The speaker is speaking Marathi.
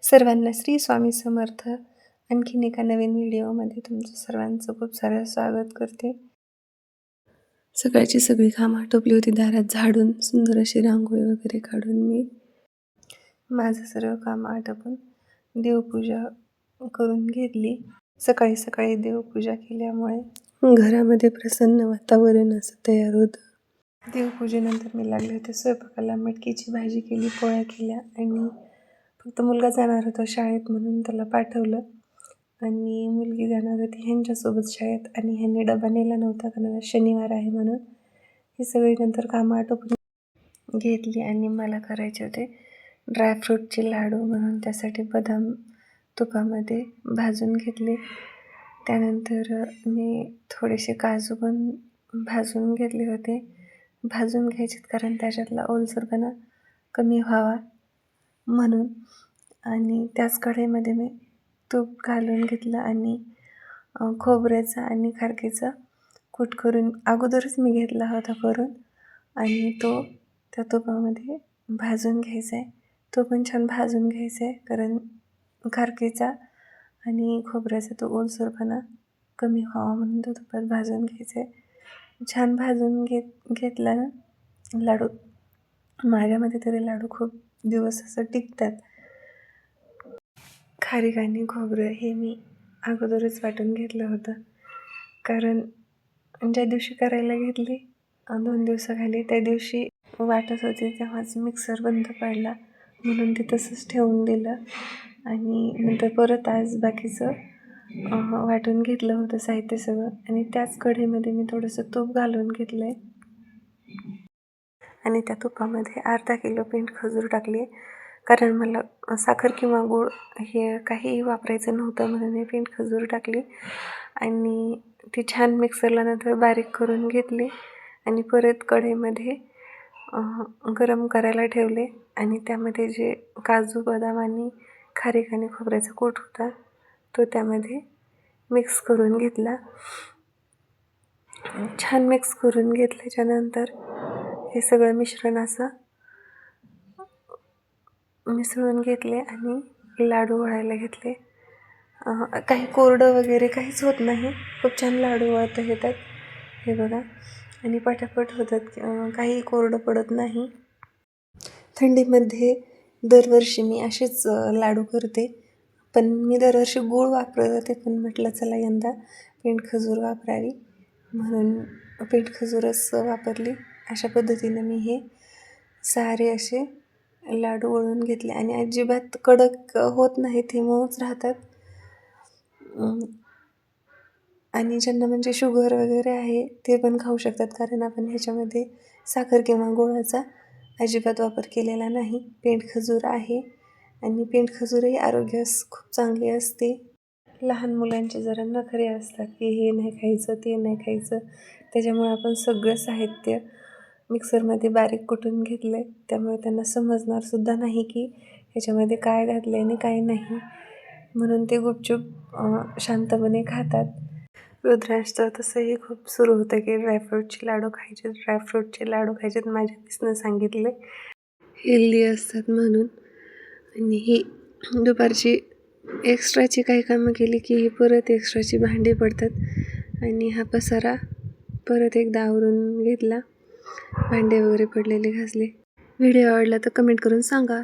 सर्वांना श्री स्वामी समर्थ. आणखीन एका नवीन व्हिडिओमध्ये तुमचं सर्वांचं खूप सारं स्वागत करते. सकाळची सगळी कामं आटोपली होती. दारात झाडून सुंदर अशी रांगोळी वगैरे काढून मी माझं सर्व काम आटोपून देवपूजा करून घेतली. सकाळी सकाळी देवपूजा केल्यामुळे घरामध्ये प्रसन्न वातावरण असं तयार होतं. देवपूजेनंतर मी लागले होते स्वयंपाकाला. मटकीची भाजी केली, पोळ्या केल्या आणि फक्त मुलगा जाणार होता शाळेत म्हणून त्याला पाठवलं. आणि मुलगी जाणार होती ह्यांच्यासोबत शाळेत आणि ह्यांनी डबा नेला नव्हता कारण शनिवार आहे म्हणून. ही सगळी नंतर कामं आटोपून घेतली आणि मला करायचे होते ड्रायफ्रूटचे लाडू म्हणून त्यासाठी बदाम तुपामध्ये भाजून घेतले. त्यानंतर मी थोडेसे काजू पण भाजून घेतले होते. भाजून घ्यायचे कारण त्याच्यातला ओलसरपणा कमी व्हावा म्हणून. आणि त्याच कढईमध्ये मी तूप घालून घेतलं आणि खोबऱ्याचा आणि खारकेचा कूट करून अगोदरच मी घेतला होता करून आणि तो त्या तुपामध्ये भाजून घ्यायचा आहे. तो पण छान भाजून घ्यायचा आहे कारण खारकेचा आणि खोबऱ्याचा तो ओलसरपणा कमी व्हावा म्हणून तो तुपात भाजून घ्यायचा आहे. छान भाजून घेतला ना लाडू. माझ्यामध्ये तरी लाडू खूप दिवस असं टिकतात. खारीक आणि खोबरं हे मी अगोदरच वाटून घेतलं होतं कारण ज्या दिवशी करायला घेतली 2 दिवसाखाली त्या दिवशी वाटत होते तेव्हाच मिक्सर बंद पडला म्हणून ते तसंच ठेवून दिलं. आणि नंतर परत आज बाकीचं वाटून घेतलं होतं साहित्य सगळं आणि त्याच कढईमध्ये मी थोडंसं तूप घालून घेतलं आहे आणि त्या तुपामध्ये अर्धा किलो पिंट खजूर टाकली कारण मला साखर किंवा गूळ हे काहीही वापरायचं नव्हतं म्हणून मी पिंट खजूर टाकली आणि ती छान मिक्सरला नंतर बारीक करून घेतली आणि परत कढईमध्ये गरम करायला ठेवले आणि त्यामध्ये जे काजू बदाम आणि खारीक आणि खोबऱ्याचा कूट होता तो त्यामध्ये मिक्स करून घेतला. छान मिक्स करून घेतल्याच्यानंतर हे सगळं मिश्रण असं मिसळून घेतले आणि लाडू वळायला घेतले. काही कोरडं वगैरे काहीच होत नाही. खूप छान लाडू वळता येतात हे बघा आणि पटापट होतात. काही कोरडं पडत नाही. थंडीमध्ये दरवर्षी मी असेच लाडू करते पण मी दरवर्षी गूळ वापरत होते पण म्हटलं चला यंदा पिंट खजूर वापरावी म्हणून पिंट खजूरच वापरली. अशा पद्धतीनं मी हे सारे असे लाडू वळून घेतले आणि अजिबात कडक होत नाहीत. हे मऊच राहतात. आणि ज्यांना म्हणजे शुगर वगैरे आहे ते पण खाऊ शकतात कारण आपण ह्याच्यामध्ये साखर किंवा गुळाचा अजिबात वापर केलेला नाही. पेंट खजूर आहे आणि पेंट खजूरही आरोग्यास खूप चांगली असते. लहान मुलांचे जरा नखरे असतात की हे नाही खायचं ते नाही खायचं त्याच्यामुळे आपण सगळं साहित्य मिक्सरमध्ये बारीक कुटून घेतलं त्यामुळे त्यांना समजणारसुद्धा नाही की ह्याच्यामध्ये काय घातलं आणि काय नाही म्हणून ते गुपचूप शांतपणे खातात. रुद्रांशचं तसंही खूप सुरू होतं की ड्रायफ्रूटचे लाडू खायचे माझ्या मिसनं सांगितले हेल्दी असतात म्हणून. आणि ही दुपारची एक्स्ट्राची काही कामं केली की ही परत एक्स्ट्राची भांडी पडतात आणि हा पसारा परत एकदा आवरून घेतला. भांडे वगैरे पडलेले घासले. व्हिडिओ आवडला तर कमेंट करून सांगा.